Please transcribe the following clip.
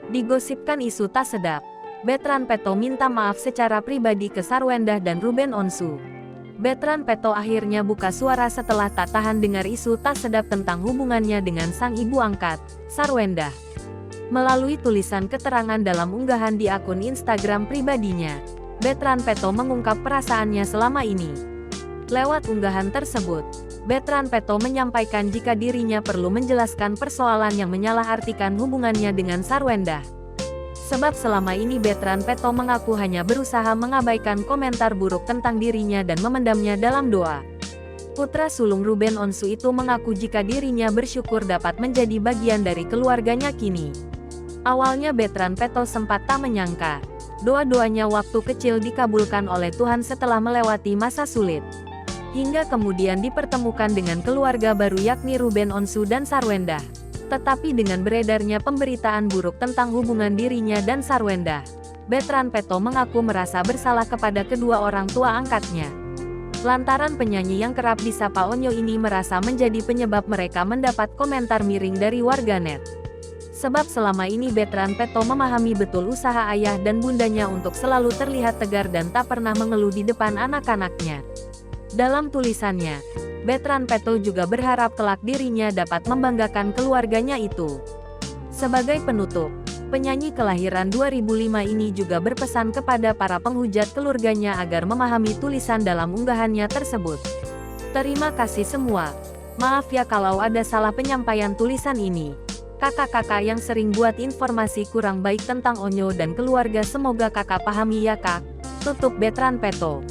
Digosipkan isu tak sedap. Bertrand Peto minta maaf secara pribadi ke Sarwendah dan Ruben Onsu. Bertrand Peto akhirnya buka suara setelah tak tahan dengar isu tak sedap tentang hubungannya dengan sang ibu angkat, Sarwendah. Melalui tulisan keterangan dalam unggahan di akun Instagram pribadinya, Bertrand Peto mengungkap perasaannya selama ini. Lewat unggahan tersebut, Bertrand Peto menyampaikan jika dirinya perlu menjelaskan persoalan yang menyalahartikan hubungannya dengan Sarwendah. Sebab selama ini Bertrand Peto mengaku hanya berusaha mengabaikan komentar buruk tentang dirinya dan memendamnya dalam doa. Putra sulung Ruben Onsu itu mengaku jika dirinya bersyukur dapat menjadi bagian dari keluarganya kini. Awalnya Bertrand Peto sempat tak menyangka, doa-doanya waktu kecil dikabulkan oleh Tuhan setelah melewati masa sulit. Hingga kemudian dipertemukan dengan keluarga baru yakni Ruben Onsu dan Sarwendah. Tetapi dengan beredarnya pemberitaan buruk tentang hubungan dirinya dan Sarwendah, Bertrand Peto mengaku merasa bersalah kepada kedua orang tua angkatnya. Lantaran penyanyi yang kerap disapa Onyo ini merasa menjadi penyebab mereka mendapat komentar miring dari warganet. Sebab selama ini Bertrand Peto memahami betul usaha ayah dan bundanya untuk selalu terlihat tegar dan tak pernah mengeluh di depan anak-anaknya. Dalam tulisannya, Bertrand Peto juga berharap kelak dirinya dapat membanggakan keluarganya itu. Sebagai penutup, penyanyi kelahiran 2005 ini juga berpesan kepada para penghujat keluarganya agar memahami tulisan dalam unggahannya tersebut. Terima kasih semua. Maaf ya kalau ada salah penyampaian tulisan ini. Kakak-kakak yang sering buat informasi kurang baik tentang Onyo dan keluarga, semoga kakak pahami ya kak. Tutup Bertrand Peto.